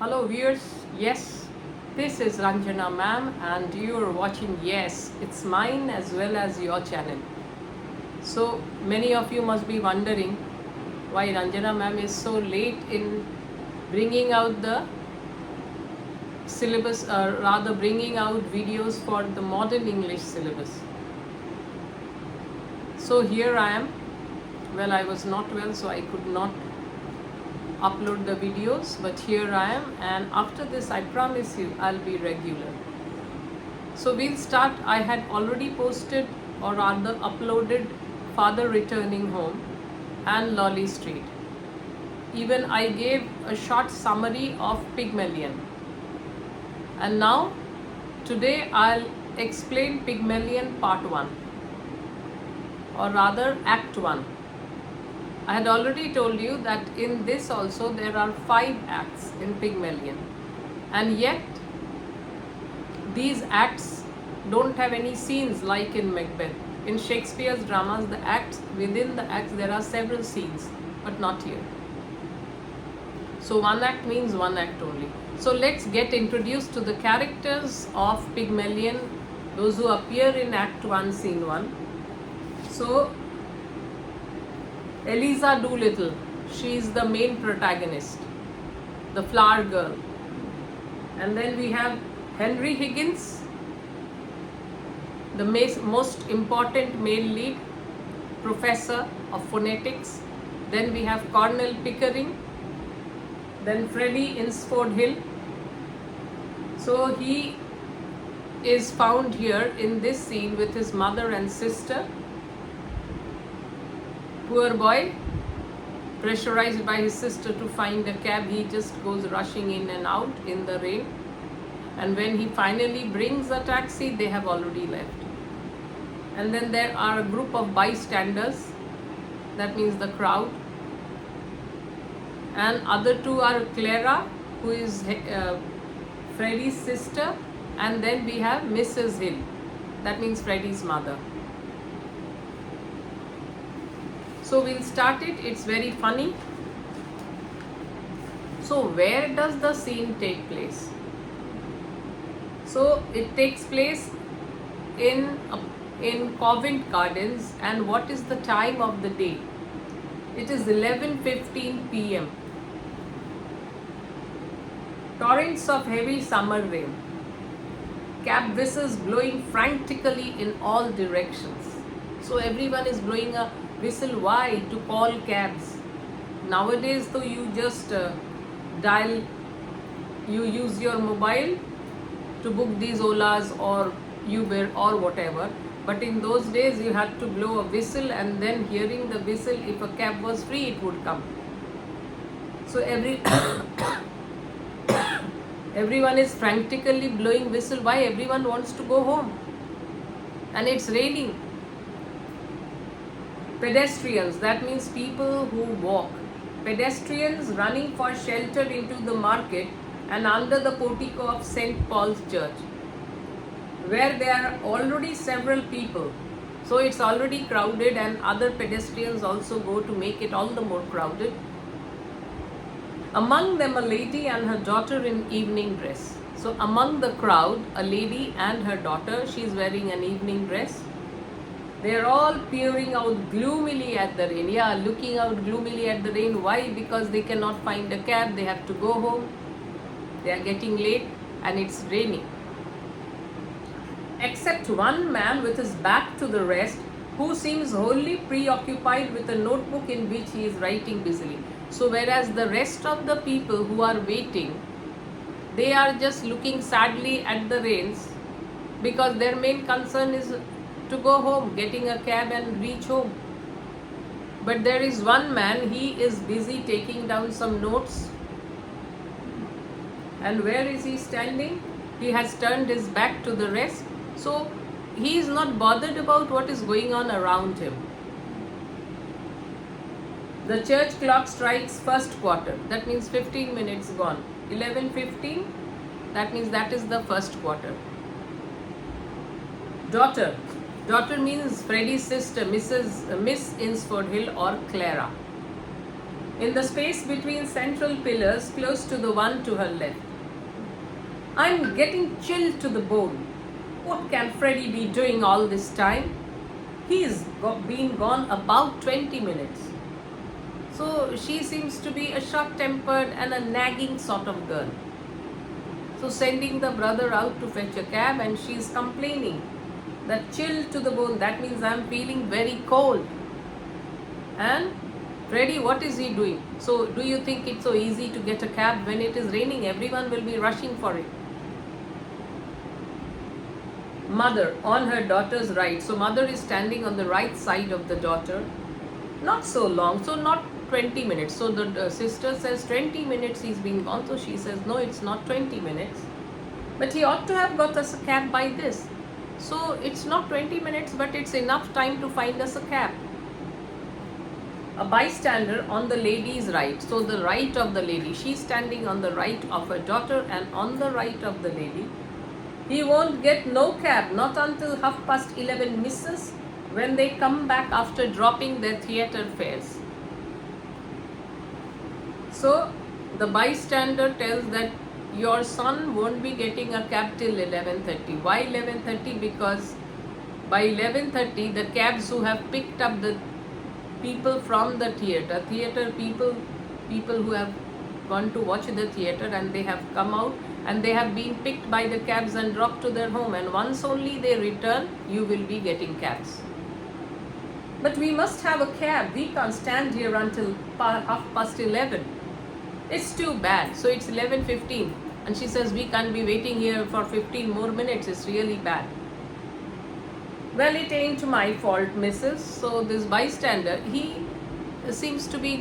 Hello viewers, yes, this is Ranjana Ma'am and you're watching Yes, it's mine as well as your channel. So many of you must be wondering why Ranjana Ma'am is so late in bringing out the syllabus, or rather bringing out videos for the modern English syllabus. So here I am. Well, I was not well, so I could not upload the videos, but here I am, and after this I promise you I'll be regular. So we'll start. I had already posted or rather uploaded Father Returning Home and Lolly Street. Even I gave a short summary of Pygmalion. And now today I'll explain Pygmalion part 1, or rather act 1. I had already told you that in this also there are 5 acts in Pygmalion, and yet these acts don't have any scenes like in Macbeth. In Shakespeare's dramas, the acts within the acts there are several scenes, but not here. So one act means one act only. So let's get introduced to the characters of Pygmalion, those who appear in Act 1, Scene 1. So Eliza Doolittle, she is the main protagonist, the flower girl. And then we have Henry Higgins, the most important male lead, professor of phonetics. Then we have Cornell Pickering, then Freddie Insford Hill. So he is found here in this scene with his mother and sister. Poor boy, pressurized by his sister to find a cab, he just goes rushing in and out in the rain. And when he finally brings a taxi, they have already left. And then there are a group of bystanders, that means the crowd. And other two are Clara, who is Freddie's sister, and then we have Mrs. Hill, that means Freddie's mother. So we'll start it. It's very funny. So where does the scene take place? So it takes place in Covent Gardens, and what is the time of the day? It is 11:15 p.m. Torrents of heavy summer rain. Cab whistles blowing frantically in all directions. So everyone is blowing a whistle. Why? To call cabs. Nowadays though, you just dial, you use your mobile to book these Olas or Uber or whatever, but in those days you had to blow a whistle, and then hearing the whistle, if a cab was free, it would come. So everyone is frantically blowing whistle. Why? Everyone wants to go home, and it's raining. Pedestrians, that means people who walk. Pedestrians running for shelter into the market and under the portico of St. Paul's Church, where there are already several people. So it's already crowded, and other pedestrians also go to make it all the more crowded. Among them a lady and her daughter in evening dress. So among the crowd, a lady and her daughter, she is wearing an evening dress. They are all peering out gloomily at the rain. Yeah, looking out gloomily at the rain. Why? Because they cannot find a cab. They have to go home. They are getting late and it's raining. Except one man with his back to the rest, who seems wholly preoccupied with a notebook in which he is writing busily. So whereas the rest of the people who are waiting, they are just looking sadly at the rains, because their main concern is to go home, getting a cab and reach home. But there is one man, he is busy taking down some notes. And where is he standing? He has turned his back to the rest. So he is not bothered about what is going on around him. The church clock strikes first quarter. That means 15 minutes gone. 11:15, that means that is the first quarter. Daughter. Daughter means Freddie's sister, Miss Insford Hill or Clara. in the space between central pillars close to the one to her left. I'm getting chilled to the bone. What can Freddie be doing all this time? He's been gone about 20 minutes. So she seems to be a short-tempered and a nagging sort of girl. So sending the brother out to fetch a cab, and she's complaining that chilled to the bone, that means I'm feeling very cold. And Freddie, what is he doing? So do you think it's so easy to get a cab when it is raining? Everyone will be rushing for it. Mother on her daughter's right. So mother is standing on the right side of the daughter. Not so long, so not 20 minutes. So the sister says 20 minutes he's been gone. So she says no, it's not 20 minutes. But he ought to have got us a cab by this. So it's not 20 minutes, but it's enough time to find us a cab. A bystander on the lady's right. So the right of the lady. She's standing on the right of her daughter and on the right of the lady. He won't get no cab, not until 11:30, missus, when they come back after dropping their theatre fares. So the bystander tells that your son won't be getting a cab till 11:30. Why 11:30? Because by 11:30 the cabs who have picked up the people from the theatre people who have gone to watch the theatre and they have come out and they have been picked by the cabs and dropped to their home, and once only they return, you will be getting cabs. But we must have a cab. We can't stand here until 11:30. It's too bad. So it's 11:15 and she says we can't be waiting here for 15 more minutes. It's really bad. Well, it ain't my fault, missus. So this bystander, he seems to be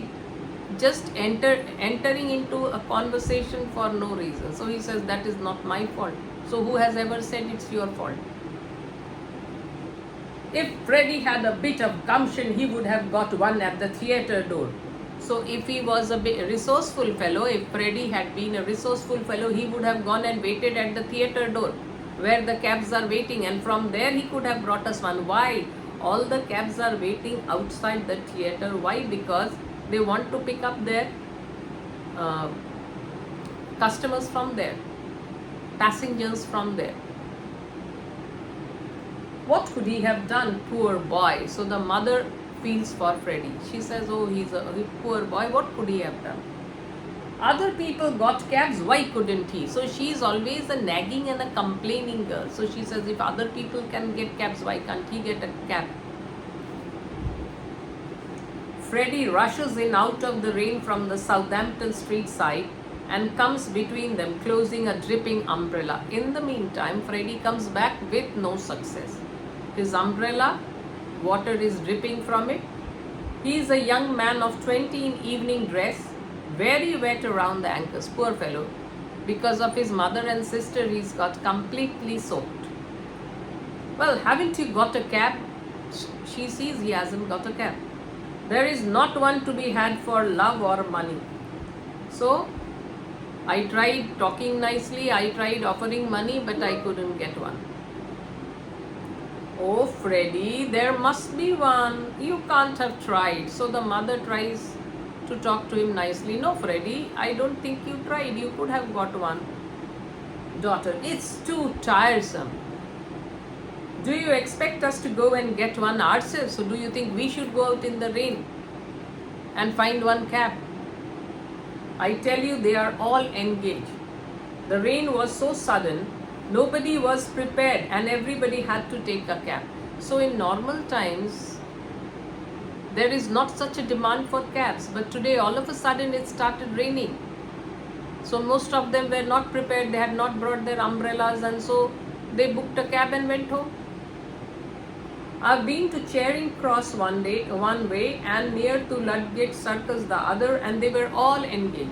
just entering into a conversation for no reason. So he says that is not my fault. So who has ever said it's your fault? If Freddie had a bit of gumption, he would have got one at the theatre door. So if he was a resourceful fellow, if Freddie had been a resourceful fellow, he would have gone and waited at the theatre door where the cabs are waiting, and from there he could have brought us one. Why? All the cabs are waiting outside the theatre. Why? Because they want to pick up their customers from there, passengers from there. What could he have done, poor boy? So the mother feels for Freddie. She says, oh, he's a poor boy. What could he have done? Other people got cabs, why couldn't he? So she's always a nagging and a complaining girl. So she says, if other people can get cabs, why can't he get a cab? Freddie rushes in out of the rain from the Southampton Street side and comes between them, closing a dripping umbrella. In the meantime, Freddie comes back with no success. His umbrella, water is dripping from it. He is a young man of 20 in evening dress, very wet around the ankles, poor fellow. Because of his mother and sister, he's got completely soaked. Well, haven't you got a cab? She sees he hasn't got a cab. There is not one to be had for love or money. So I tried talking nicely, I tried offering money, but I couldn't get one. Oh, Freddie, there must be one. You can't have tried. So the mother tries to talk to him nicely. No, Freddie, I don't think you tried. You could have got one. Daughter, it's too tiresome. Do you expect us to go and get one ourselves? So do you think we should go out in the rain and find one cab? I tell you, they are all engaged. The rain was so sudden, nobody was prepared and everybody had to take a cab. So in normal times, there is not such a demand for cabs. But today, all of a sudden, it started raining. So most of them were not prepared. They had not brought their umbrellas, and so they booked a cab and went home. I've been to Charing Cross one way, and near to Ludgate Circus the other, and they were all engaged.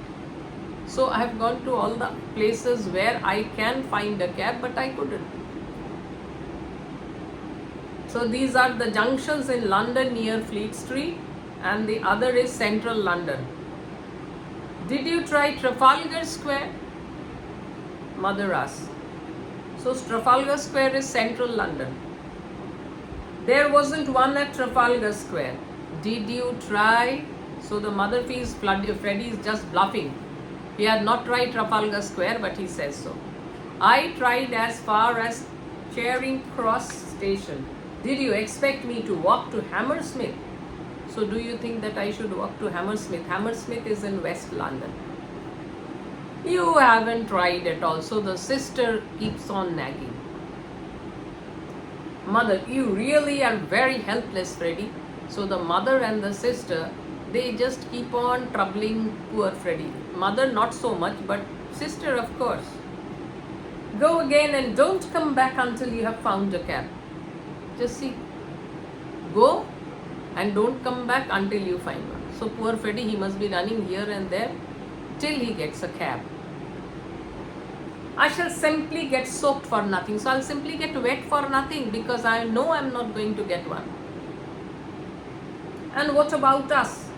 So I have gone to all the places where I can find a cab, but I couldn't. So these are the junctions in London near Fleet Street, and the other is Central London. Did you try Trafalgar Square? Mother asks. So Trafalgar Square is Central London. There wasn't one at Trafalgar Square. Did you try So the mother feels Freddie is just bluffing. He had not tried Trafalgar Square, but he says so. I tried as far as Charing Cross Station. Did you expect me to walk to Hammersmith? So do you think that I should walk to Hammersmith? Hammersmith is in West London. You haven't tried at all. So the sister keeps on nagging. Mother, you really are very helpless, Freddie. So the mother and the sister, they just keep on troubling poor Freddie. Mother not so much, but sister of course. Go again and don't come back until you have found a cab. Just see. Go and don't come back until you find one. So poor Freddie, he must be running here and there till he gets a cab. I shall simply get soaked for nothing. So I'll simply get wet for nothing because I know I'm not going to get one. And what about us?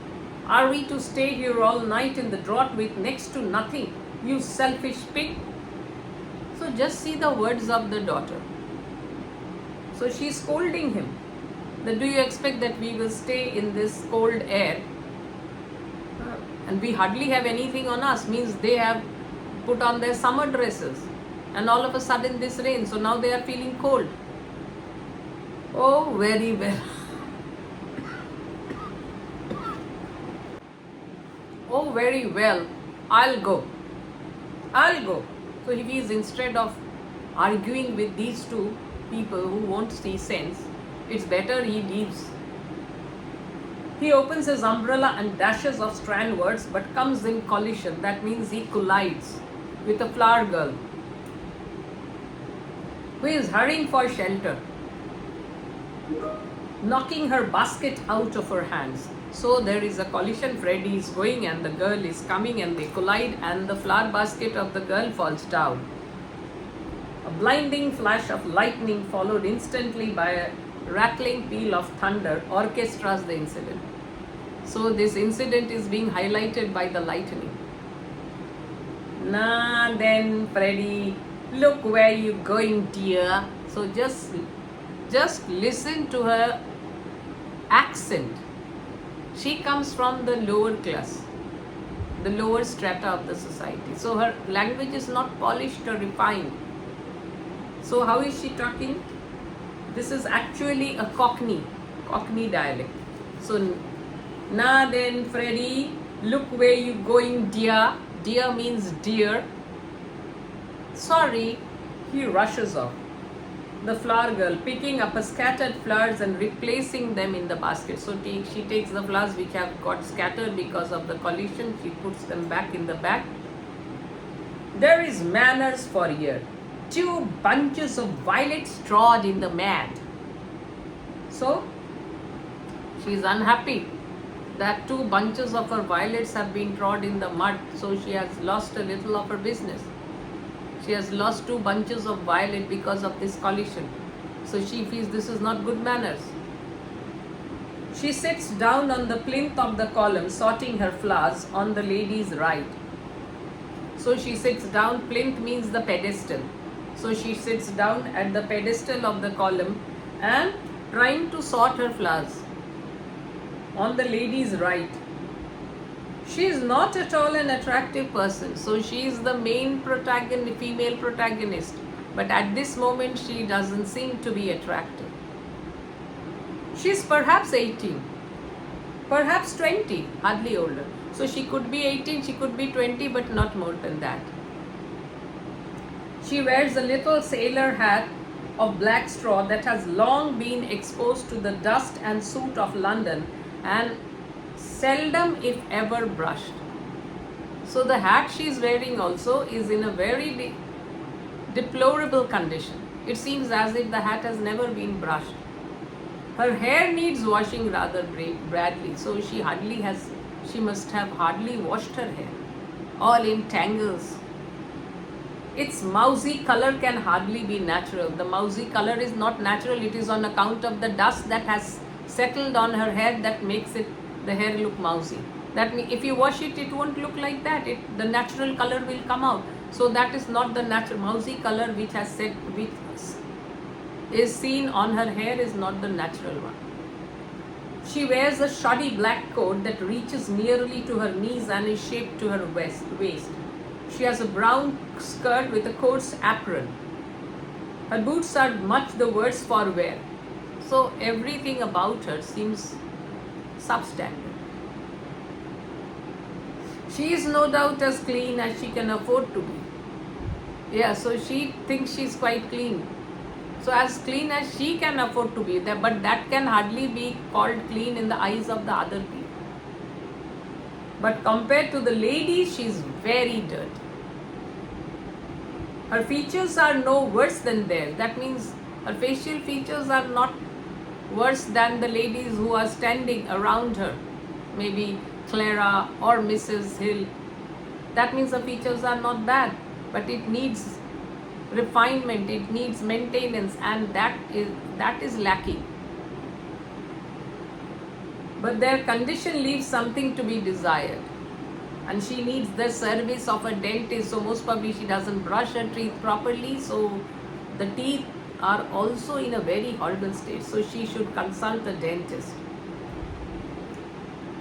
Are we to stay here all night in the drought with next to nothing? You selfish pig. So just see the words of the daughter. So she's scolding him. That do you expect that we will stay in this cold air? And we hardly have anything on us. Means they have put on their summer dresses. And all of a sudden this rain. So now they are feeling cold. Oh, very well. Oh, very well. I'll go. So if he is, instead of arguing with these two people who won't see sense, it's better he leaves. He opens his umbrella and dashes off strandwards, but comes in collision. That means he collides with a flower girl who is hurrying for shelter, knocking her basket out of her hands. So there is a collision. Freddie is going and the girl is coming and they collide and the flower basket of the girl falls down. A blinding flash of lightning followed instantly by a rattling peal of thunder orchestras the incident. So this incident is being highlighted by the lightning. Nah then, Freddie, look where you going, dear. So just listen to her accent. She comes from the lower class, the lower strata of the society. So her language is not polished or refined. So how is she talking? This is actually a Cockney dialect. So, nah then, Freddie, look where you going, dear. Dear means dear. Sorry, he rushes off. The flower girl, picking up a scattered flowers and replacing them in the basket. So she takes the flowers which have got scattered because of the collision. She puts them back in the bag. There is manners for here. 2 bunches of violets trod in the mud. So she is unhappy that 2 bunches of her violets have been trod in the mud. So she has lost a little of her business. She has lost 2 bunches of violet because of this collision. So she feels this is not good manners. She sits down on the plinth of the column, sorting her flowers on the lady's right. So she sits down. Plinth means the pedestal. So she sits down at the pedestal of the column and trying to sort her flowers on the lady's right. She is not at all an attractive person. So she is the main protagonist, female protagonist. But at this moment she doesn't seem to be attractive. She is perhaps 18, perhaps 20, hardly older. So she could be 18, she could be 20, but not more than that. She wears a little sailor hat of black straw that has long been exposed to the dust and soot of London and seldom if ever brushed. So the hat she is wearing also is in a very deplorable condition. It seems as if the hat has never been brushed. Her hair needs washing rather badly, so she must have hardly washed her hair, all in tangles. Its mousy color can hardly be natural. The mousy color is not natural. It is on account of the dust that has settled on her hair that makes the hair look mousy. That means if you wash it, it won't look like that. The natural color will come out. So that is not the natural mousy color which is seen on her hair is not the natural one. She wears a shoddy black coat that reaches nearly to her knees and is shaped to her waist. She has a brown skirt with a coarse apron. Her boots are much the worse for wear. So everything about her seems substandard. She is no doubt as clean as she can afford to be. Yeah, so she thinks she's quite clean. So as clean as she can afford to be, but that can hardly be called clean in the eyes of the other people. But compared to the ladies, she's very dirty. Her features are no worse than theirs. That means her facial features are not worse than the ladies who are standing around her. Maybe Clara or Mrs. Hill. That means the features are not bad, but it needs refinement, it needs maintenance, and that is lacking. But their condition leaves something to be desired, and she needs the service of a dentist. So most probably she doesn't brush her teeth properly, so the teeth are also in a very horrible state, so she should consult a dentist.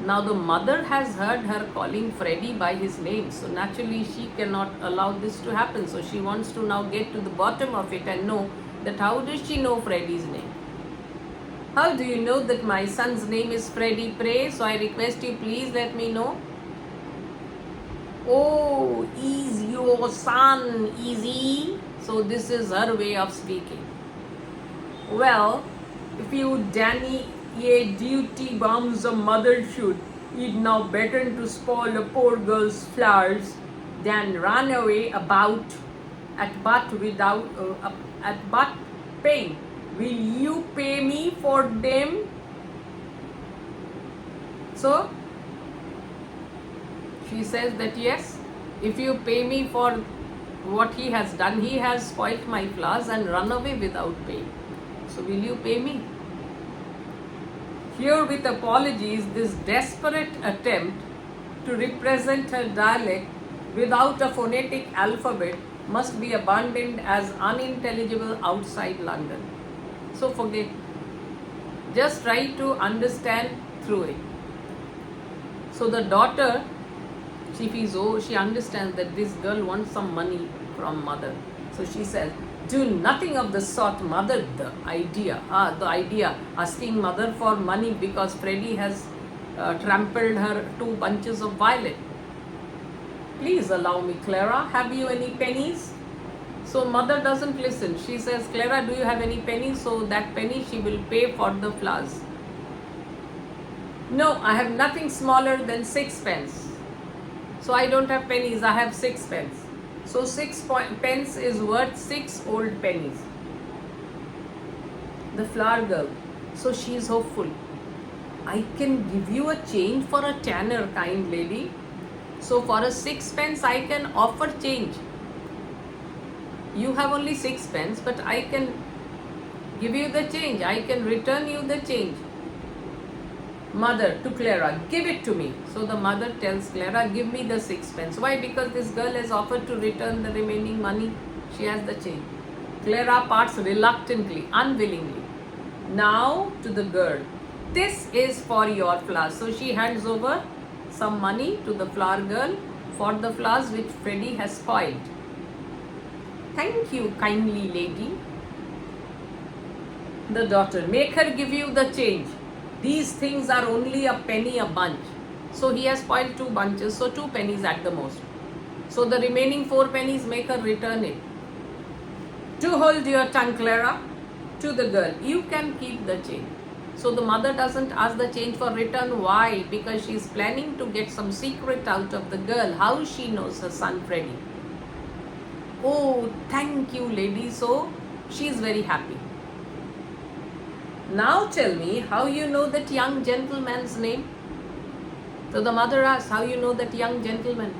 Now the mother has heard her calling Freddy by his name, so naturally she cannot allow this to happen. So she wants to now get to the bottom of it and know that how does she know Freddy's name? How do you know that my son's name is Freddy? Pray, so I request you please let me know. Oh, is your son easy? So this is her way of speaking. Well, if you Danny ye duty bombs a mother should, it now better to spoil a poor girl's flowers than run away about at but paying. Will you pay me for them? So she says that yes, if you pay me for what he has done, he has spoilt my flowers and run away without pay. So will you pay me? Here with apologies, this desperate attempt to represent her dialect without a phonetic alphabet must be abandoned as unintelligible outside London. So forget. Just try to understand through it. So the daughter, she understands that this girl wants some money from mother. So she says, do nothing of the sort, mother. The idea asking mother for money because Freddy has trampled her 2 bunches of violet. Please allow me, Clara, have you any pennies? So mother doesn't listen. She says, Clara, do you have any pennies? So that penny she will pay for the flowers. No, I have nothing smaller than 6 pence. So I don't have pennies, I have 6 pence. So 6 pence is worth 6 old pennies. The flower girl, so she is hopeful. I can give you a change for a tanner, kind lady. So for a 6 pence I can offer change. You have only 6 pence, but I can give you the change. I can return you the change. Mother to Clara, give it to me. So the mother tells Clara, give me the 6 pence. Why? Because this girl has offered to return the remaining money. She has the change. Clara parts reluctantly, unwillingly. Now to the girl, this is for your flowers. So she hands over some money to the flower girl for the flowers which Freddy has spoiled. Thank you, kindly lady. The daughter, make her give you the change. These things are only a penny a bunch. So he has spoiled 2 bunches, so 2 pennies at the most. So the remaining 4 pennies, make her return it. To hold your tongue, Clara. To the girl, you can keep the change. So the mother doesn't ask the change for return. Why? Because she is planning to get some secret out of the girl, how she knows her son Freddy. Oh, thank you, lady. So she is very happy. Now tell me how you know that young gentleman's name. So the mother asks, how you know that young gentleman?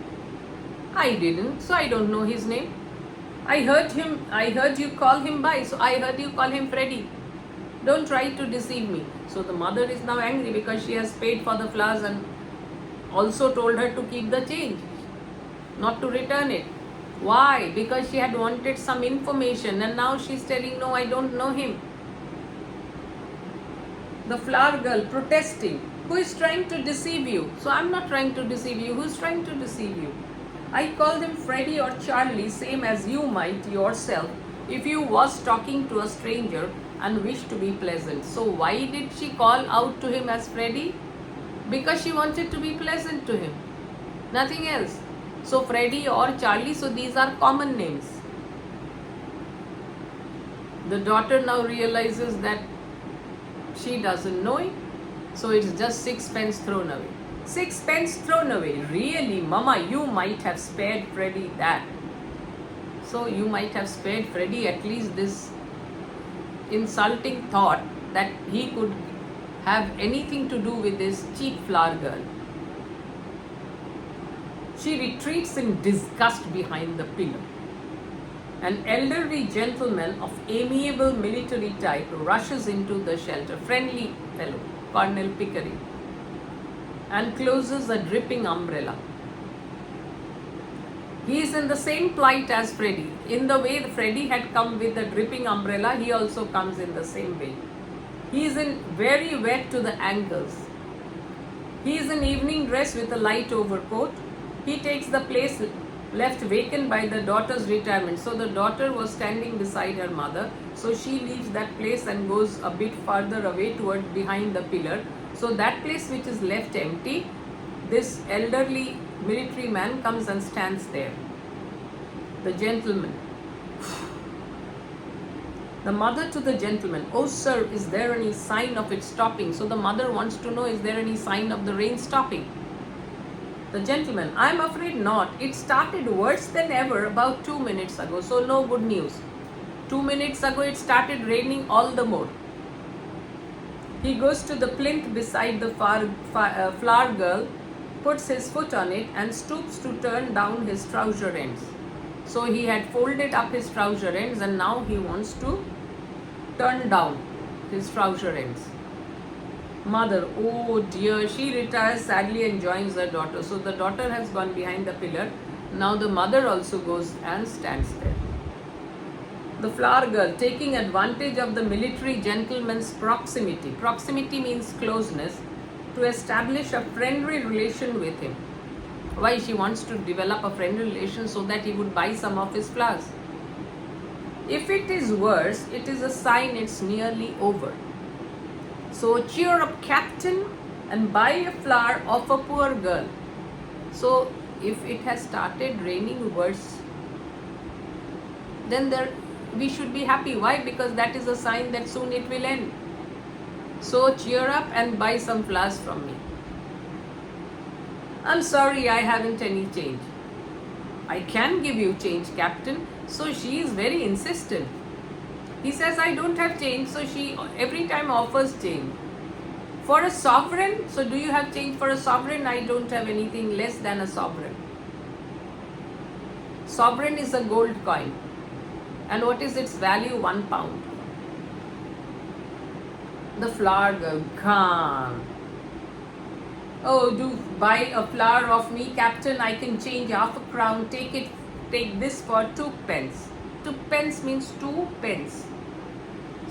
I didn't, so I don't know his name. I heard you call him by, so I heard you call him Freddy. Don't try to deceive me. So the mother is now angry because she has paid for the flowers and also told her to keep the change, not to return it. Why? Because she had wanted some information and now she's telling, no, I don't know him. The flower girl protesting. Who is trying to deceive you? So I'm not trying to deceive you. Who's trying to deceive you? I called him Freddie or Charlie, same as you might yourself, if you was talking to a stranger and wished to be pleasant. So why did she call out to him as Freddie? Because she wanted to be pleasant to him. Nothing else. So Freddie or Charlie, so these are common names. The daughter now realizes that she doesn't know it. So it's just 6 pence thrown away. 6 pence thrown away. Really, Mama, you might have spared Freddie that. So you might have spared Freddie at least this insulting thought that he could have anything to do with this cheap flower girl. She retreats in disgust behind the pillar. An elderly gentleman of amiable military type rushes into the shelter, friendly fellow, Colonel Pickering, and closes a dripping umbrella. He is in the same plight as Freddie. In the way Freddie had come with the dripping umbrella, he also comes in the same way. He is in very wet to the ankles. He is in evening dress with a light overcoat. He takes the place left vacant by the daughter's retirement. So the daughter was standing beside her mother. So she leaves that place and goes a bit farther away toward behind the pillar. So that place which is left empty, this elderly military man comes and stands there. The gentleman. The mother to the gentleman, "Oh sir, is there any sign of it stopping?" So the mother wants to know, is there any sign of the rain stopping? The gentleman, "I'm afraid not. It started worse than ever about 2 minutes ago, so no good news. 2 minutes ago it started raining all the more." He goes to the plinth beside the flower girl, puts his foot on it and stoops to turn down his trouser ends. So he had folded up his trouser ends and now he wants to turn down his trouser ends. Mother, oh dear, she retires sadly and joins her daughter. So the daughter has gone behind the pillar. Now the mother also goes and stands there. The flower girl, taking advantage of the military gentleman's proximity. Proximity means closeness, to establish a friendly relation with him. Why? She wants to develop a friendly relation so that he would buy some of his flowers. If it is worse, it is a sign it's nearly over. So cheer up, Captain, and buy a flower of a poor girl. So if it has started raining worse, then we should be happy. Why? Because that is a sign that soon it will end. So cheer up and buy some flowers from me. I'm sorry, I haven't any change. I can give you change, Captain. So she is very insistent. He says, I don't have change. So she every time offers change. For a sovereign, so do you have change for a sovereign? I don't have anything less than a sovereign. Sovereign is a gold coin. And what is its value? £1. The flower girl, calm. Oh, do buy a flower of me, Captain. I can change half a crown. Take this for 2 pence. 2 pence means 2 pence.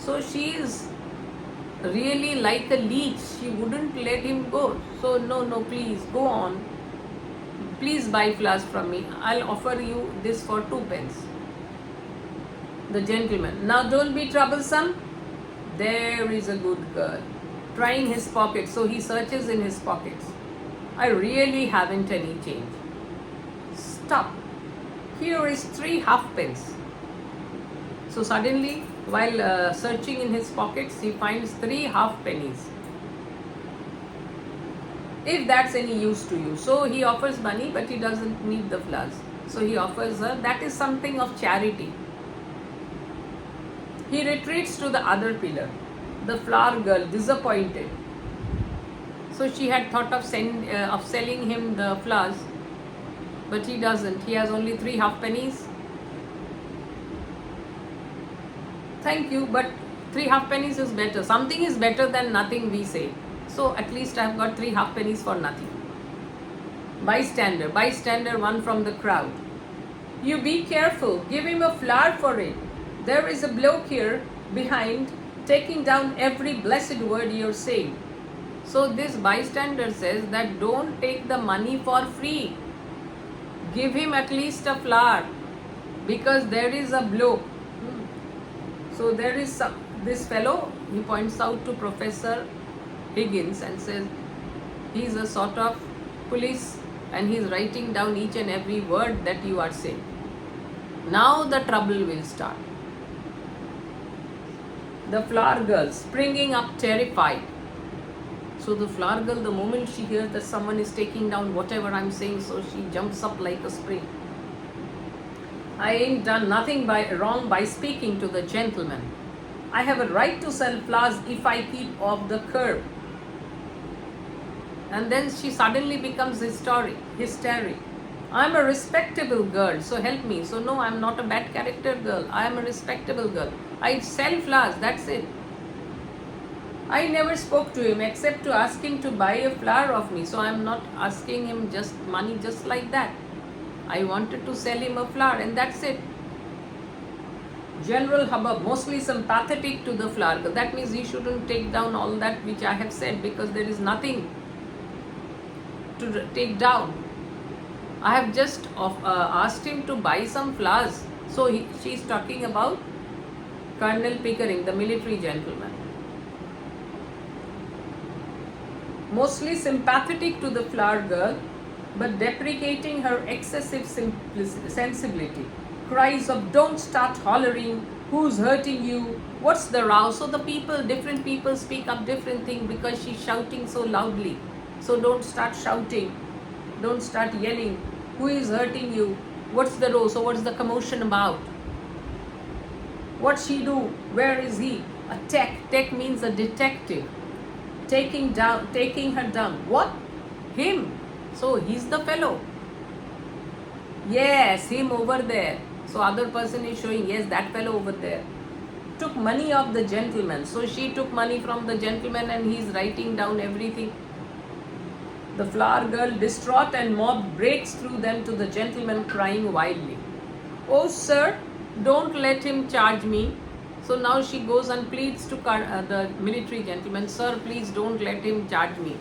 So she is really like a leech. She wouldn't let him go. So no, please go on. Please buy flowers from me. I'll offer you this for 2 pence. The gentleman, now don't be troublesome. There is a good girl. Trying his pockets, so he searches in his pockets. I really haven't any change. Stop. Here is 3 halfpence. So suddenly, while searching in his pockets, he finds 3 halfpennies. If that's any use to you. So he offers money, but he doesn't need the flowers. So he offers her, that is something of charity. He retreats to the other pillar. The flower girl, disappointed. So she had thought of selling him the flowers, but he doesn't. He has only 3 halfpennies. Thank you, but 3 halfpennies is better. Something is better than nothing, we say. So at least I have got 3 halfpennies for nothing. Bystander, one from the crowd. You be careful. Give him a flower for it. There is a bloke here behind taking down every blessed word you're saying. So this bystander says that don't take the money for free. Give him at least a flower, because there is a blow. So there is this fellow, he points out to Professor Higgins and says he's a sort of police and he's writing down each and every word that you are saying. Now the trouble will start. The flower girl springing up terrified. So the flower girl, the moment she hears that someone is taking down whatever I'm saying, so she jumps up like a spring. I ain't done nothing wrong by speaking to the gentleman. I have a right to sell flowers if I keep off the curb. And then she suddenly becomes hysteric. I'm a respectable girl, so help me. So no, I'm not a bad character girl. I am a respectable girl. I sell flowers, that's it. I never spoke to him except to ask him to buy a flower of me. So I'm not asking him just money just like that. I wanted to sell him a flower and that's it. General hubbub, mostly sympathetic to the flower girl. That means he shouldn't take down all that which I have said, because there is nothing to take down. I have just asked him to buy some flowers. So she's talking about Colonel Pickering, the military gentleman. Mostly sympathetic to the flower girl, but deprecating her excessive sensibility. Cries of don't start hollering, who's hurting you, what's the row? So the different people speak up different things because she's shouting so loudly. So don't start shouting, don't start yelling, who is hurting you, what's the row? So what's the commotion about? What she do, where is he? A tech means a detective. Taking her down. What? Him. So he's the fellow. Yes, him over there. So other person is showing, yes, that fellow over there. Took money of the gentleman. So she took money from the gentleman and he's writing down everything. The flower girl, distraught and mob, breaks through them to the gentleman crying wildly. Oh sir, don't let him charge me. So now she goes and pleads to the military gentleman, sir, please don't let him charge me.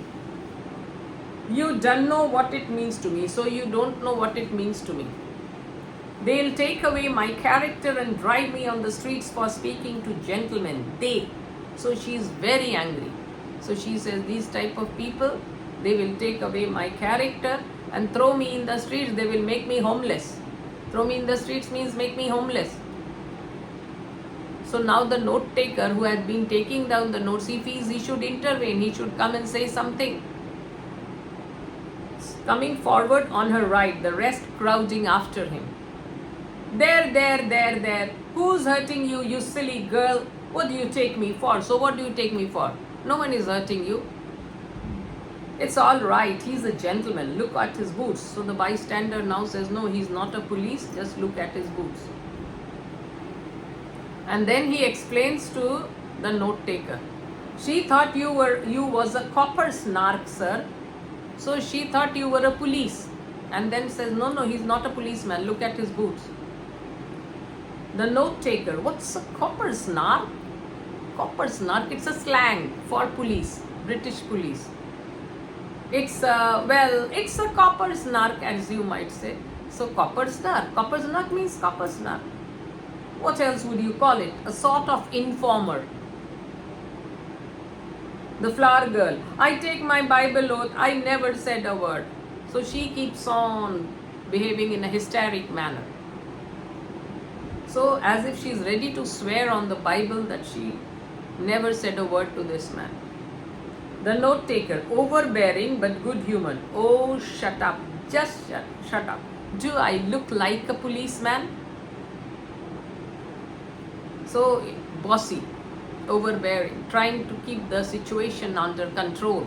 You don't know what it means to me, so you don't know what it means to me. They'll take away my character and drive me on the streets for speaking to gentlemen. So she's very angry. So she says, these type of people, they will take away my character and throw me in the streets. They will make me homeless. Throw me in the streets means make me homeless. So now the note taker who has been taking down the notes, he feels he should intervene. He should come and say something. Coming forward on her right, the rest crowding after him. There. Who's hurting you, you silly girl? What do you take me for? So what do you take me for? No one is hurting you. It's all right. He's a gentleman. Look at his boots. So the bystander now says, no, he's not a police. Just look at his boots. And then he explains to the note taker. She thought you was a copper snark, sir. So she thought you were a police. And then says, no, he's not a policeman. Look at his boots. The note taker, what's a copper snark? Copper snark, it's a slang for police, British police. It's a copper snark, as you might say. So copper snark means copper snark. What else would you call it? A sort of informer. The flower girl, I take my Bible oath, I never said a word. So she keeps on behaving in a hysteric manner. So as if she's ready to swear on the Bible that she never said a word to this man. The note taker, overbearing but good humored. Oh, shut up. Just shut up. Do I look like a policeman? So bossy, overbearing, trying to keep the situation under control.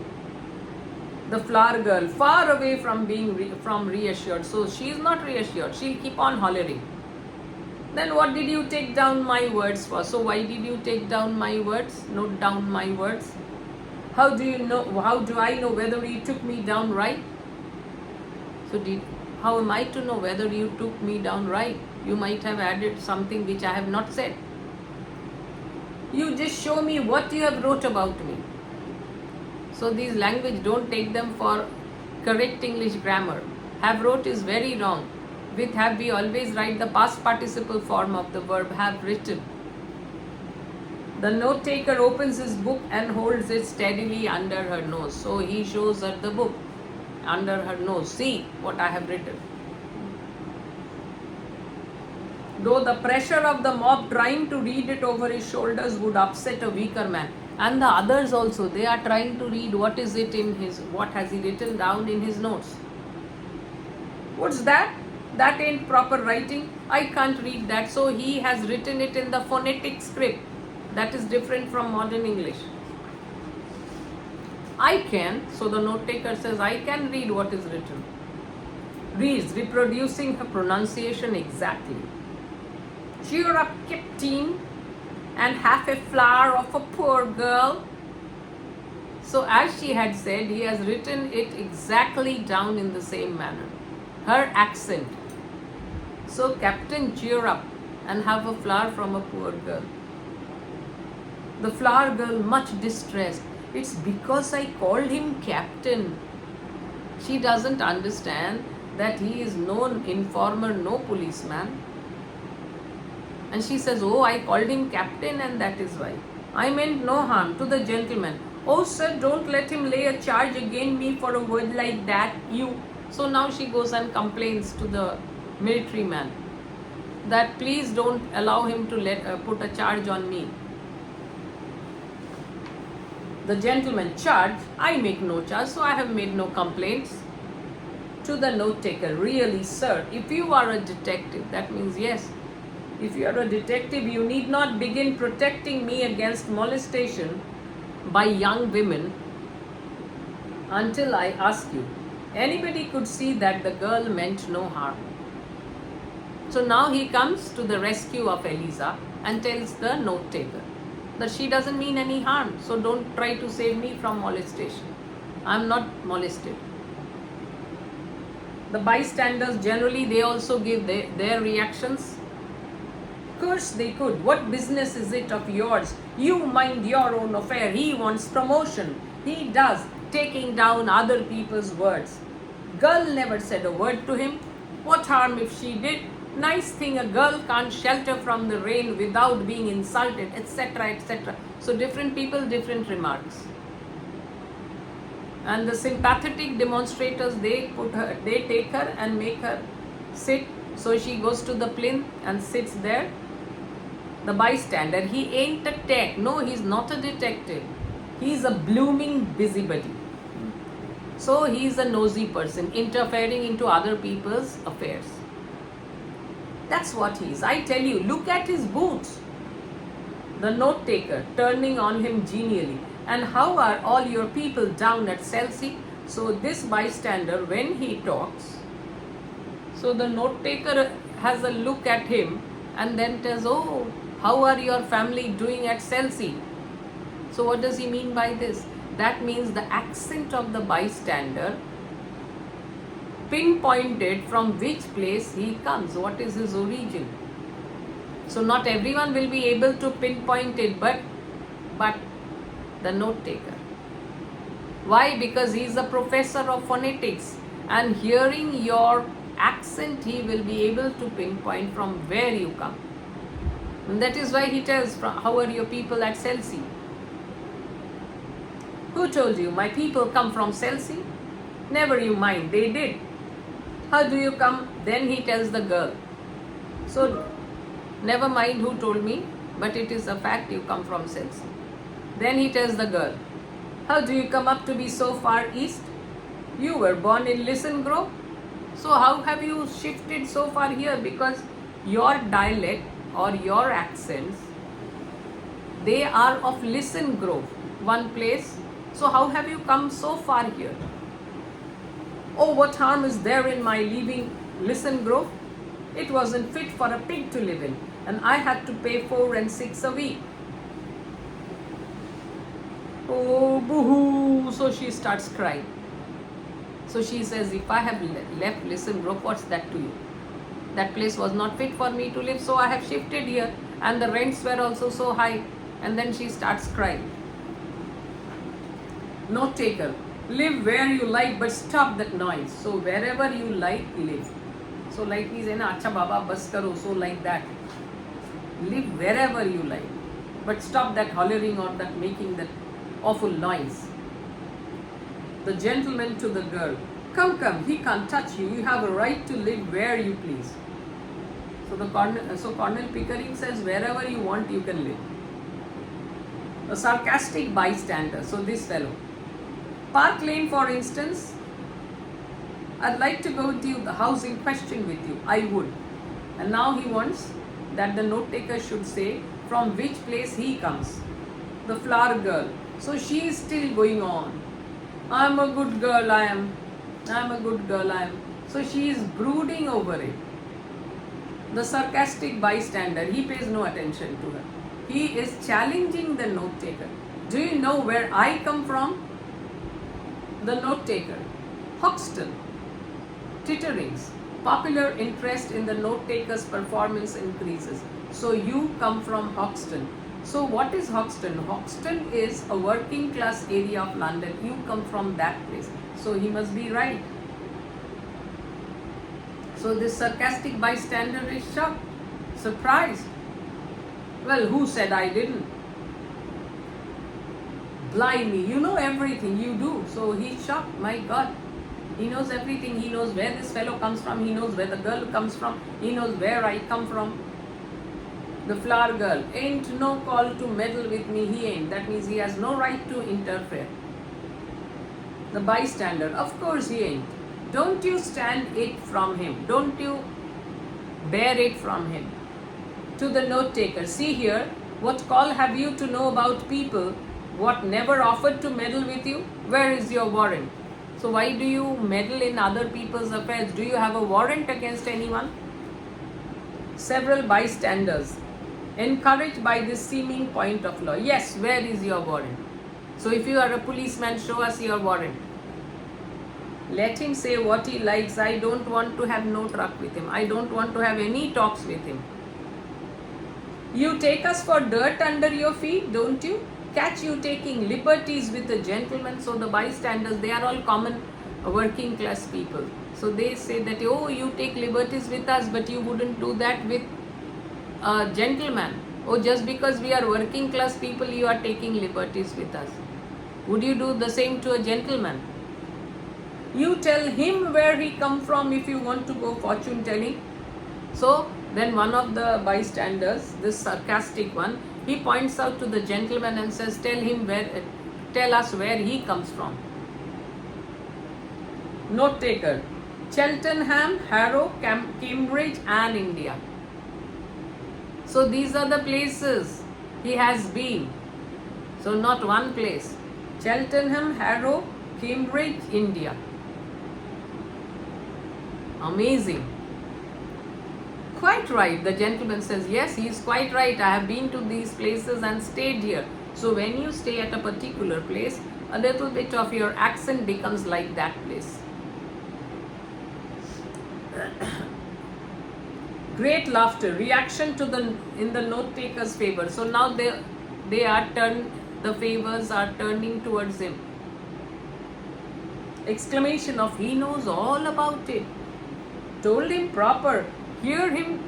The flower girl, far away from being reassured. So she is not reassured. She'll keep on hollering. Then what did you take down my words for? So why did you take down my words? Note down my words. How do I know whether you took me down right? So how am I to know whether you took me down right? You might have added something which I have not said. You just show me what you have wrote about me. So these language, don't take them for correct English grammar. Have wrote is very wrong. With have we always write the past participle form of the verb have written. The note taker opens his book and holds it steadily under her nose. So he shows her the book under her nose. See what I have written. Though the pressure of the mob trying to read it over his shoulders would upset a weaker man. And the others also, they are trying to read what is it in his, what has he written down in his notes. What's that? That ain't proper writing. I can't read that. So he has written it in the phonetic script. That is different from modern English. I can, so the note taker says, I can read what is written. Reads, reproducing her pronunciation exactly. Cheer up, Captain, and half a flower of a poor girl. So as she had said, he has written it exactly down in the same manner. Her accent. So, Captain, cheer up and have a flower from a poor girl. The flower girl, much distressed. It's because I called him Captain. She doesn't understand that he is no informer, no policeman. And she says, oh, I called him Captain and that is why. I meant no harm. To the gentleman. Oh, sir, don't let him lay a charge against me for a word like that. You. So now she goes and complains to the military man that please don't allow him to put a charge on me. The gentleman, charge? I make no charge, so I have made no complaints. To the note taker, really, sir, if you are a detective, that means yes. If you are a detective, you need not begin protecting me against molestation by young women until I ask you. Anybody could see that the girl meant no harm. So now he comes to the rescue of Eliza and tells the note taker that she doesn't mean any harm. So don't try to save me from molestation. I'm not molested. The bystanders generally, they also give their reactions. Curse they could. What business is it of yours? You mind your own affair. He wants promotion. He does, taking down other people's words. Girl never said a word to him. What harm if she did? Nice thing, a girl can't shelter from the rain without being insulted, etc., etc. So different people, different remarks. And the sympathetic demonstrators, they take her and make her sit. So she goes to the plinth and sits there. The bystander, he ain't a tech. No, he's not a detective. He's a blooming busybody. So he's a nosy person, interfering into other people's affairs. That's what he is. I tell you, look at his boots. The note taker, turning on him genially. And how are all your people down at Chelsea? So this bystander, when he talks, so the note taker has a look at him and then tells, oh, how are your family doing at Chelsea? So what does he mean by this? That means the accent of the bystander pinpointed from which place he comes, what is his origin. So not everyone will be able to pinpoint it, but the note taker. Why? Because he is a professor of phonetics, and hearing your accent, he will be able to pinpoint from where you come. And that is why he tells, how are your people at Chelsea? Who told you? My people come from Chelsea? Never you mind, they did. How do you come? Then he tells the girl. So, never mind who told me, but it is a fact you come from Chelsea. Then he tells the girl, how do you come up to be so far east? You were born in Listen Grove. So how have you shifted so far here? Because your dialect or your accents, they are of Listen Grove, one place. So how have you come so far here? Oh, what harm is there in my leaving Listen Grove? It wasn't fit for a pig to live in, and I had to pay 4 and 6 a week. Oh, boo-hoo. So she starts crying. So she says, if I have left Listen Grove, what's that to you? That place was not fit for me to live, so I have shifted here, and the rents were also so high. And then she starts crying. Note taker, live where you like, but stop that noise. So wherever you like, live. So like he said, acha baba bas karo, so like that. Live wherever you like, but stop that hollering or that making that awful noise. The gentleman to the girl, come, come, he can't touch you. You have a right to live where you please. So Colonel Pickering says, wherever you want, you can live. A sarcastic bystander, so this fellow. Park Lane, for instance, I'd like to go to the house in question with you. I would. And now he wants that the note taker should say from which place he comes. The flower girl. So she is still going on. I'm a good girl, I am. I'm a good girl, I am. So she is brooding over it. The sarcastic bystander, he pays no attention to her. He is challenging the note taker. Do you know where I come from? The note taker. Hoxton. Titterings. Popular interest in the note taker's performance increases. So you come from Hoxton. So what is Hoxton? Hoxton is a working class area of London. You come from that place. So he must be right. So this sarcastic bystander is shocked, surprised. Well, who said I didn't? Blimey, you know everything, you do. So he's shocked, my God. He knows everything. He knows where this fellow comes from. He knows where the girl comes from. He knows where I come from. The flower girl, ain't no call to meddle with me, he ain't. That means he has no right to interfere. The bystander, of course he ain't. Don't you stand it from him. Don't you bear it from him. To the note taker, see here, what call have you to know about people? What never offered to meddle with you? Where is your warrant? So why do you meddle in other people's affairs? Do you have a warrant against anyone? Several bystanders, encouraged by this seeming point of law. Yes, where is your warrant? So if you are a policeman, show us your warrant. Let him say what he likes. I don't want to have no truck with him. I don't want to have any talks with him. You take us for dirt under your feet, don't you? Catch you taking liberties with a gentleman. So the bystanders, they are all common working class people. So they say that, oh, you take liberties with us, but you wouldn't do that with a gentleman. Oh, just because we are working class people, you are taking liberties with us. Would you do the same to a gentleman? You tell him where he come from if you want to go fortune telling. So then one of the bystanders, this sarcastic one, he points out to the gentleman and says, tell us where he comes from. Note taker, Cheltenham, Harrow, Cambridge and India. So these are the places he has been. So not one place. Cheltenham, Harrow, Cambridge, India. Amazing. Quite right, the gentleman says, yes, he is quite right. I have been to these places and stayed here. So when you stay at a particular place, a little bit of your accent becomes like that place. Great laughter, reaction to in the note taker's favor. So now the favors are turning towards him. Exclamation of, he knows all about it. Told him proper. Hear him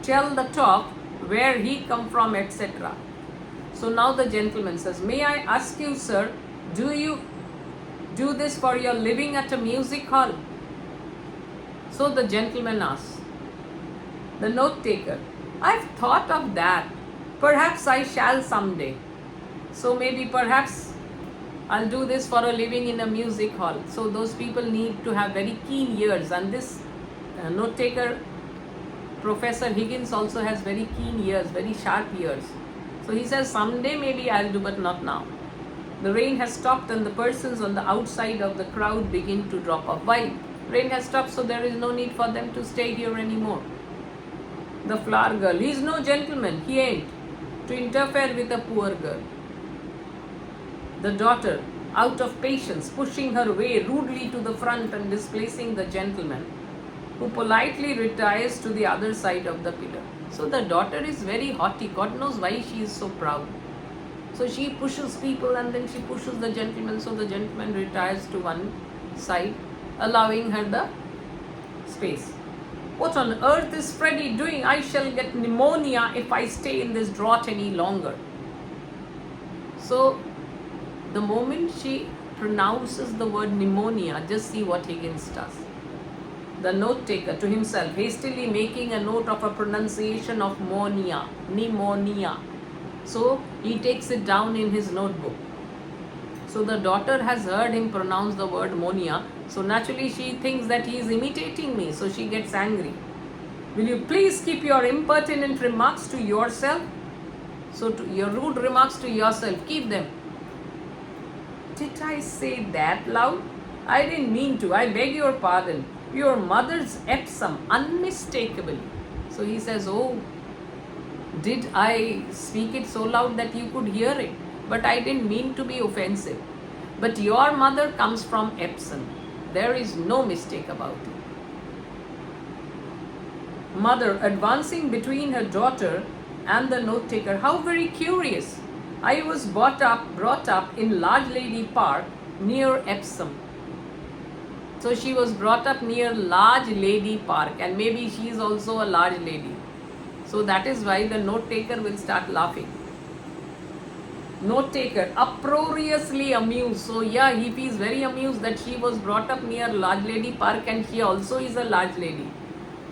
tell the talk, where he come from, etc. So now the gentleman says, may I ask you, sir, do you do this for your living at a music hall? So the gentleman asks. The note taker, I've thought of that. Perhaps I shall someday. So maybe perhaps I'll do this for a living in a music hall. So those people need to have very keen ears, and this note taker, Professor Higgins, also has very keen ears, very sharp ears. So he says, someday maybe I'll do, but not now. The rain has stopped and the persons on the outside of the crowd begin to drop off. Why? Rain has stopped, so there is no need for them to stay here anymore. The flower girl, he is no gentleman, he ain't, to interfere with a poor girl. The daughter, out of patience, pushing her way rudely to the front and displacing the gentleman, who politely retires to the other side of the pillar. So the daughter is very haughty. God knows why she is so proud. So she pushes people and then she pushes the gentleman. So the gentleman retires to one side, allowing her the space. What on earth is Freddie doing? I shall get pneumonia if I stay in this draught any longer. So the moment she pronounces the word pneumonia, just see what Higgins does. The note taker to himself, hastily making a note of a pronunciation of pneumonia. So he takes it down in his notebook. So the daughter has heard him pronounce the word monia. So naturally she thinks that he is imitating me. So she gets angry. Will you please keep your impertinent remarks to yourself? So to your rude remarks to yourself, keep them. Did I say that loud? I didn't mean to. I beg your pardon. Your mother's Epsom, unmistakably. So he says, oh, did I speak it so loud that you could hear it? But I didn't mean to be offensive. But your mother comes from Epsom. There is no mistake about it. Mother advancing between her daughter and the note taker. How very curious. I was brought up in Large Lady Park near Epsom. So she was brought up near Large Lady Park, and maybe she is also a large lady. So that is why the note taker will start laughing. Note taker, uproariously amused. So yeah, he feels very amused that she was brought up near Large Lady Park and she also is a large lady.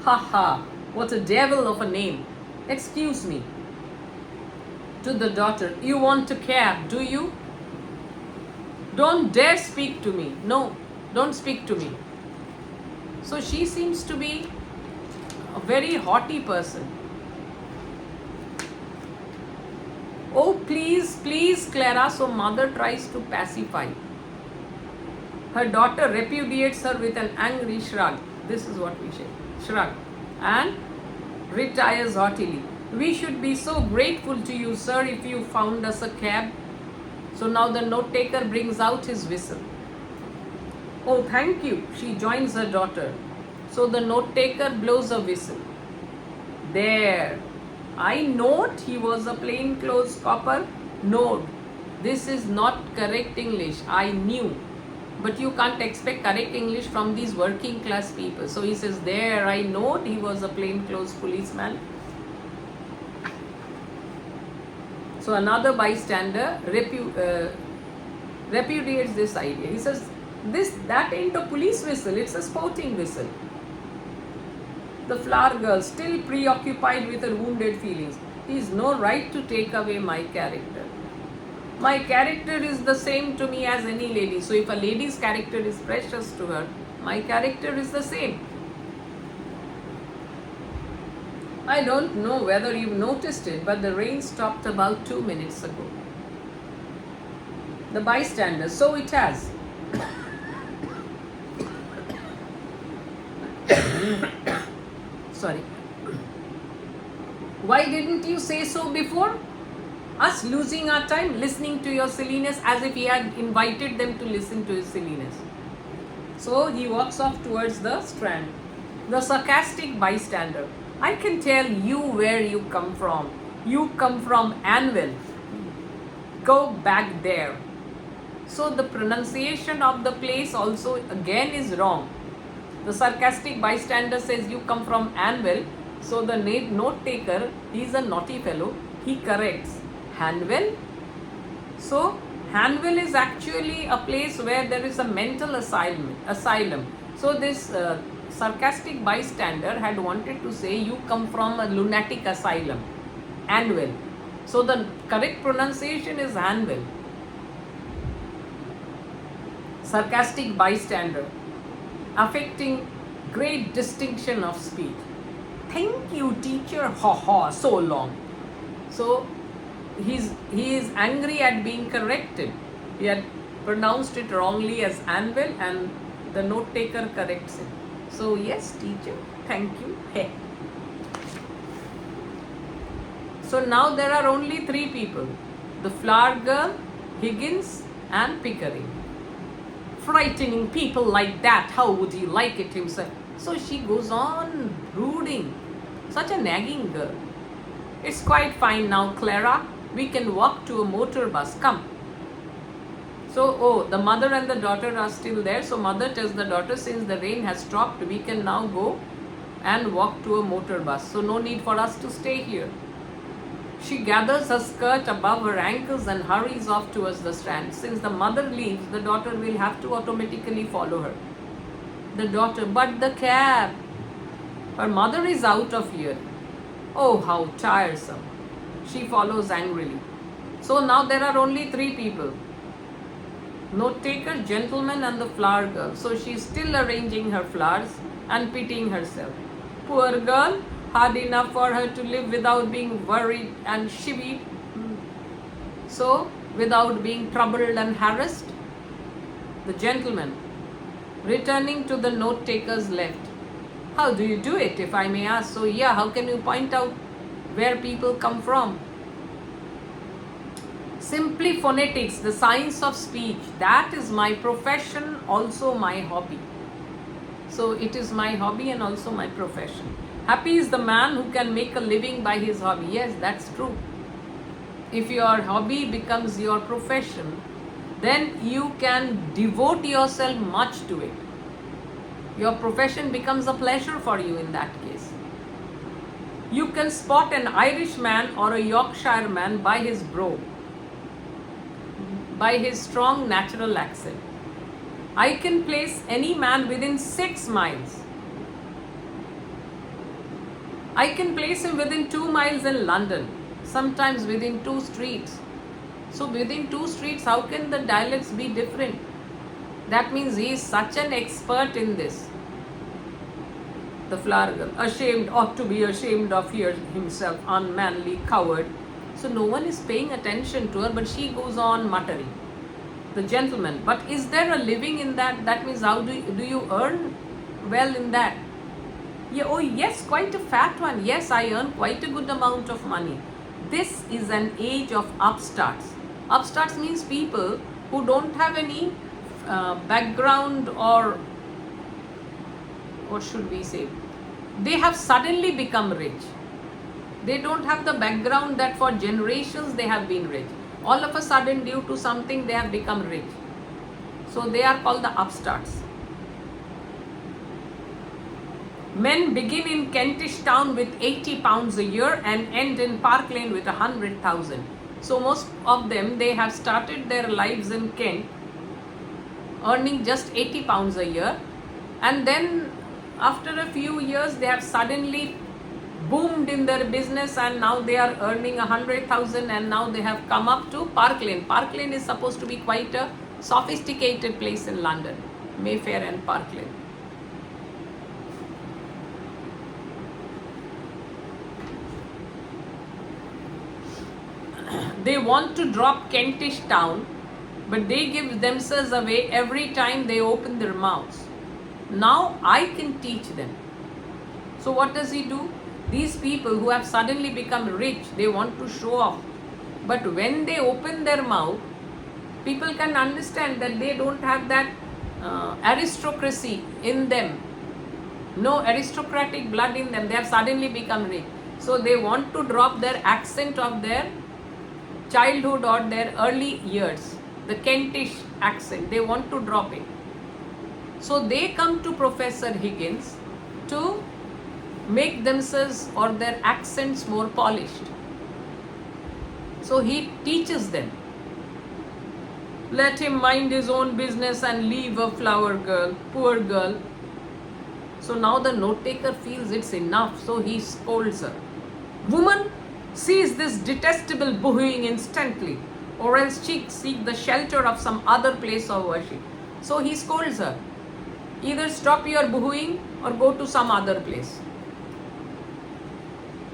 Ha ha, what a devil of a name. Excuse me. To the daughter, you want a cab, do you? Don't dare speak to me. No, don't speak to me. So she seems to be a very haughty person. Oh, please, please, Clara. So mother tries to pacify. Her daughter repudiates her with an angry shrug. This is what we say. Shrug. And retires haughtily. We should be so grateful to you, sir, if you found us a cab. So now the note taker brings out his whistle. Oh, thank you. She joins her daughter. So the note taker blows a whistle. There. I note he was a plainclothes copper. Note. This is not correct English. I knew. But you can't expect correct English from these working class people. So he says, there, I note he was a plainclothes policeman. So another bystander repudiates this idea. He says, that ain't a police whistle, it's a sporting whistle. The flower girl, still preoccupied with her wounded feelings. He has no right to take away my character. My character is the same to me as any lady. So if a lady's character is precious to her, my character is the same. I don't know whether you've noticed it, but the rain stopped about 2 minutes ago. The bystander, so it has. Sorry. Why didn't you say so before? Us losing our time listening to your silliness, as if he had invited them to listen to his silliness. So he walks off towards the Strand. The sarcastic bystander. I can tell you where you come from. You come from Anvil. Go back there. So the pronunciation of the place also again is wrong. The sarcastic bystander says you come from Anvil. So the note taker, he is a naughty fellow, he corrects Hanwell. So Hanwell is actually a place where there is a mental asylum. So this sarcastic bystander had wanted to say you come from a lunatic asylum, Anvil. So the correct pronunciation is Hanwell. Sarcastic bystander, affecting great distinction of speech. Thank you, teacher. Ha ha, so long. So he is angry at being corrected. He had pronounced it wrongly as Anvil, and the note taker corrects it. So yes, teacher, thank you. Hey. So now there are only 3 people. The flower girl, Higgins and Pickering. Frightening people like that, how would he like it himself? So she goes on brooding. Such a nagging girl. It's quite fine now, Clara. We can walk to a motor bus. Come. So, oh, the mother and the daughter are still there. So, mother tells the daughter, since the rain has stopped, we can now go and walk to a motor bus. So, no need for us to stay here. She gathers her skirt above her ankles and hurries off towards the strand. Since the mother leaves, the daughter will have to automatically follow her. The daughter, but the cab. Her mother is out of here. Oh, how tiresome. She follows angrily. So now there are only 3 people. Note taker, gentleman and the flower girl. So she is still arranging her flowers and pitying herself. Poor girl, hard enough for her to live without being worried and chivied. So, without being troubled and harassed. The gentleman, returning to the note taker's left. How do you do it, if I may ask? So, yeah, how can you point out where people come from? Simply phonetics, the science of speech. That is my profession, also my hobby. So, it is my hobby and also my profession. Happy is the man who can make a living by his hobby. Yes, that's true. If your hobby becomes your profession, then you can devote yourself much to it. Your profession becomes a pleasure for you in that case. You can spot an Irishman or a Yorkshire man by his brogue, by his strong natural accent. I can place any man within 6 miles. I can place him within 2 miles in London, sometimes within 2 streets. So within 2 streets, how can the dialects be different? That means he is such an expert in this. The flower girl, ashamed, ought to be ashamed of himself, unmanly, coward. So no one is paying attention to her, but she goes on muttering. The gentleman, but is there a living in that? That means how do you earn well in that? Yeah, oh yes, quite a fat one. Yes, I earn quite a good amount of money. This is an age of upstarts. Upstarts means people who don't have any background, or what should we say? They have suddenly become rich. They don't have the background that for generations they have been rich. All of a sudden, due to something, they have become rich. So they are called the upstarts. Men begin in Kentish Town with 80 pounds a year and end in Park Lane with 100,000. So most of them, they have started their lives in Kent earning just 80 pounds a year, and then after a few years they have suddenly boomed in their business and now they are earning 100,000, and now they have come up to Park Lane. Park Lane is supposed to be quite a sophisticated place in London, Mayfair and Park Lane. They want to drop Kentish Town, but they give themselves away every time they open their mouths. Now I can teach them. So what does he do? These people who have suddenly become rich, they want to show off. But when they open their mouth, people can understand that they don't have that aristocracy in them. No aristocratic blood in them. They have suddenly become rich. So they want to drop their accent of their childhood or their early years, the Kentish accent. They want to drop it. So they come to Professor Higgins to make themselves or their accents more polished. So he teaches them. Let him mind his own business and leave a flower girl, poor girl. So now the note taker feels it's enough, so he scolds her. Woman, cease this detestable boohooing instantly, or else seek the shelter of some other place of worship. So he scolds her. Either stop your boohooing or go to some other place.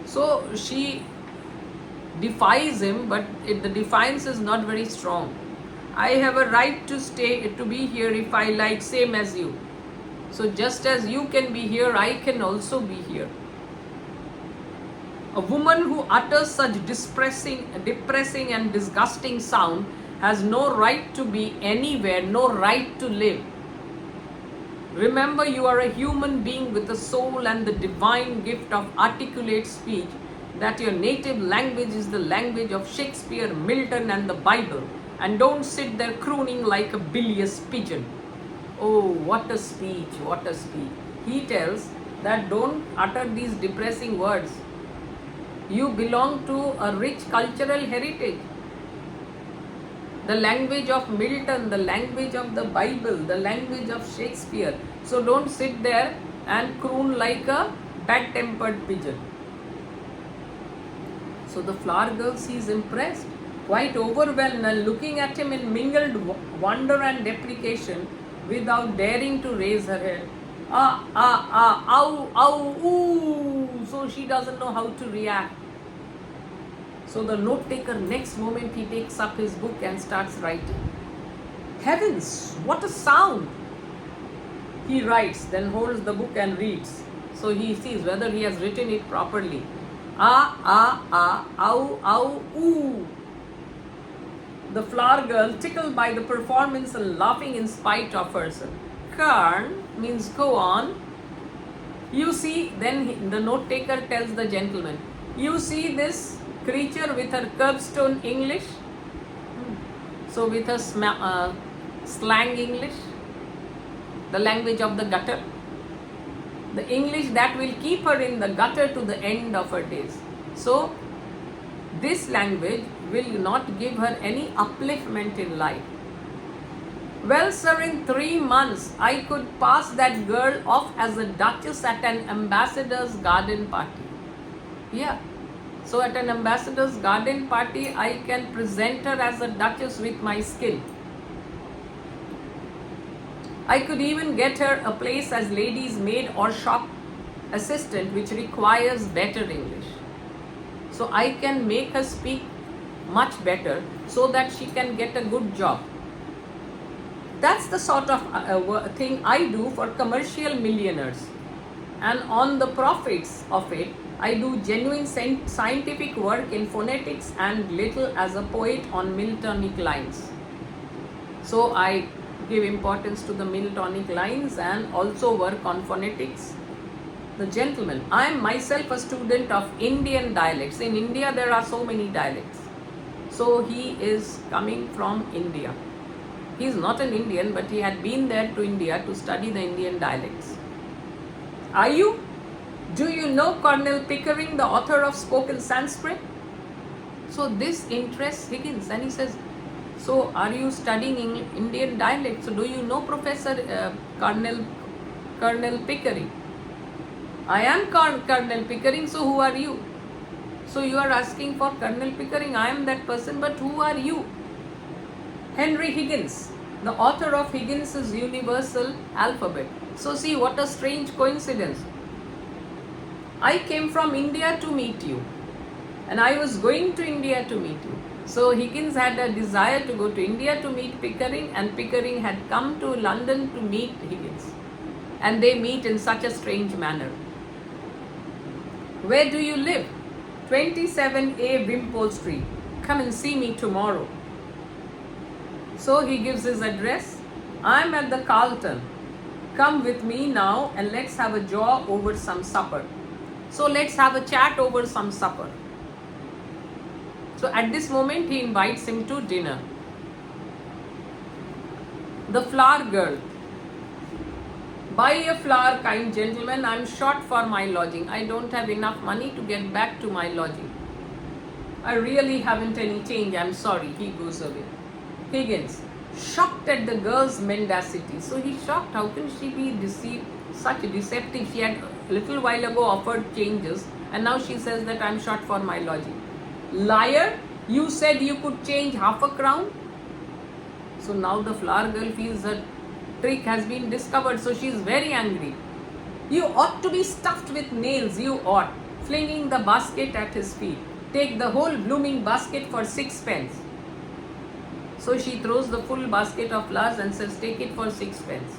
So she defies him, but the defiance is not very strong. I have a right to be here if I like, same as you. So just as you can be here, I can also be here. A woman who utters such depressing and disgusting sound has no right to be anywhere, no right to live. Remember, you are a human being with a soul and the divine gift of articulate speech. that your native language is the language of Shakespeare, Milton, and the Bible, and don't sit there crooning like a bilious pigeon. Oh, what a speech, what a speech. He tells that don't utter these depressing words. You belong to a rich cultural heritage. The language of Milton, the language of the Bible, the language of Shakespeare. So don't sit there and croon like a bad-tempered pigeon. So the flower girl sees impressed, quite overwhelmed, and looking at him in mingled wonder and deprecation without daring to raise her head. Ow, ooh. So she doesn't know how to react. So the note taker, next moment he takes up his book and starts writing. Heavens, what a sound! He writes, then holds the book and reads. So he sees whether he has written it properly. Ow, ooh. The flower girl, tickled by the performance and laughing in spite of herself. Karn means go on. You see, then the note taker tells the gentleman, you see this creature with her curbstone English? So with her slang English, the language of the gutter, the English that will keep her in the gutter to the end of her days. So this language will not give her any upliftment in life. Well, sir, in 3 months, I could pass that girl off as a duchess at an ambassador's garden party. Yeah. So at an ambassador's garden party, I can present her as a duchess with my skill. I could even get her a place as lady's maid or shop assistant, which requires better English. So I can make her speak much better so that she can get a good job. That's the sort of thing I do for commercial millionaires. And on the profits of it, I do genuine scientific work in phonetics and little as a poet on Miltonic lines. So I give importance to the Miltonic lines and also work on phonetics. The gentleman, I am myself a student of Indian dialects. In India, there are so many dialects. So he is coming from India. He is not an Indian, but he had been there to India to study the Indian dialects. Are you? Do you know Colonel Pickering, the author of Spoken Sanskrit? So this interests Higgins, and he says, so are you studying Indian dialects? So do you know Professor Colonel Pickering? I am Colonel Pickering, so who are you? So you are asking for Colonel Pickering, I am that person, but who are you? Henry Higgins, the author of Higgins' Universal Alphabet. So see, what a strange coincidence. I came from India to meet you, and I was going to India to meet you. So Higgins had a desire to go to India to meet Pickering, and Pickering had come to London to meet Higgins. And they meet in such a strange manner. Where do you live? 27A Wimpole Street. Come and see me tomorrow. So he gives his address. I'm at the Carlton. Come with me now and let's have a jaw over some supper. So let's have a chat over some supper. So at this moment he invites him to dinner. The flower girl. Buy a flower, kind gentleman. I'm short for my lodging. I don't have enough money to get back to my lodging. I really haven't any change. I'm sorry. He goes away. Higgins, shocked at the girl's mendacity. So he's shocked. How can she be deceived? Such deceptive. She had a little while ago offered changes, and now she says that I'm short for my lodging. Liar, you said you could change half a crown. So now the flower girl feels that trick has been discovered, so she is very angry. You ought to be stuffed with nails, you ought. Flinging the basket at his feet. Take the whole blooming basket for 6 pence. So she throws the full basket of flowers and says, take it for 6 pence.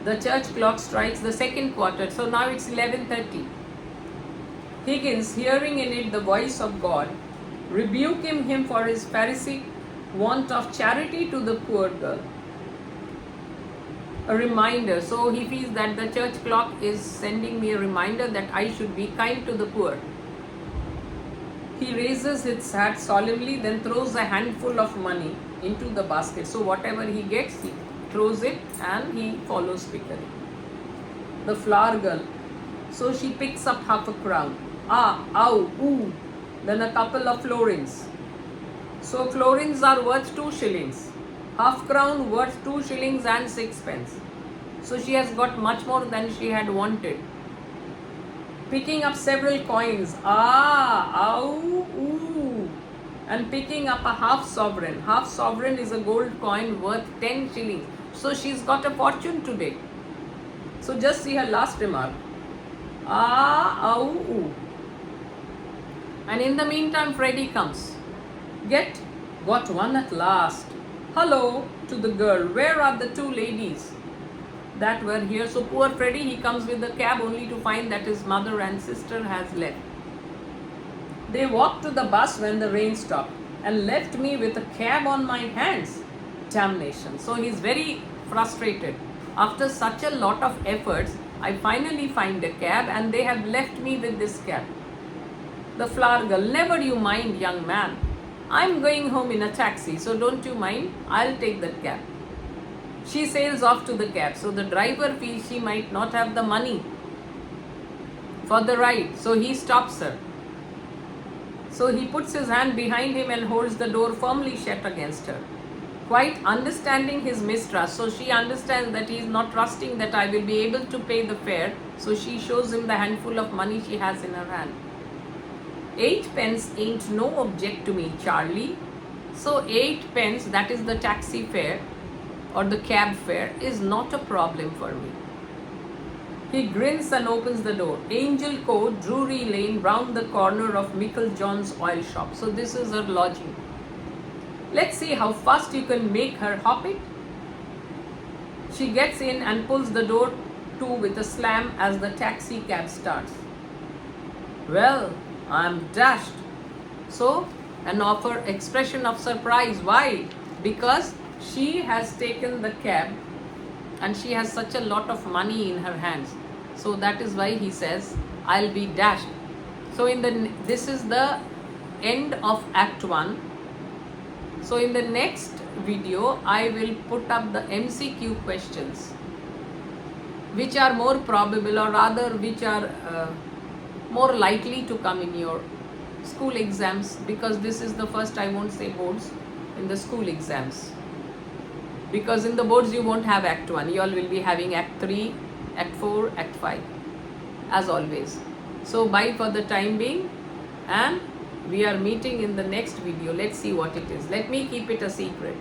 The church clock strikes the second quarter, so now it's 11:30. Higgins, hearing in it the voice of God, rebuking him for his Pharisaic want of charity to the poor girl. A reminder. So he feels that the church clock is sending me a reminder that I should be kind to the poor. He raises his hat solemnly, then throws a handful of money into the basket. So whatever he gets, he throws it and he follows Pickering. The flower girl. So she picks up half a crown. Ah, ow, ooh. Then a couple of florins. So florins are worth 2 shillings. Half crown worth 2 shillings and 6 pence. So she has got much more than she had wanted. Picking up several coins. Ah, ow, ooh. And picking up a half sovereign. Half sovereign is a gold coin worth 10 shillings. So she's got a fortune today. So just see her last remark. Ah, ow, ooh. And in the meantime, Freddy comes. Got one at last. Hello to the girl. Where are the 2 ladies that were here? So poor Freddy, he comes with the cab only to find that his mother and sister has left. They walked to the bus when the rain stopped and left me with a cab on my hands. Damnation. So he's very frustrated. After such a lot of efforts, I finally find a cab and they have left me with this cab. The flower girl. Never you mind, young man. I'm going home in a taxi, so don't you mind. I'll take that cab. She sails off to the cab. So the driver feels she might not have the money for the ride. So he stops her. So he puts his hand behind him and holds the door firmly shut against her. Quite understanding his mistrust. So she understands that he is not trusting that I will be able to pay the fare. So she shows him the handful of money she has in her hand. 8 pence ain't no object to me, Charlie. So 8 pence, that is the taxi fare or the cab fare, is not a problem for me. He grins and opens the door. Angel Court, Drury Lane, round the corner of Michael John's oil shop. So this is her lodging. Let's see how fast you can make her hop it. She gets in and pulls the door to with a slam as the taxi cab starts. Well, I'm dashed. So an expression of surprise. Why? Because she has taken the cab and she has such a lot of money in her hands. So that is why he says, I'll be dashed. So this is the end of Act 1. So in the next video, I will put up the MCQ questions, which are more probable, or rather which are more likely to come in your school exams, because this is the first, I won't say boards, in the school exams. Because in the boards you won't have Act 1, you all will be having Act 3, Act 4, Act 5, as always. So bye for the time being, and we are meeting in the next video. Let's see what it is. Let me keep it a secret.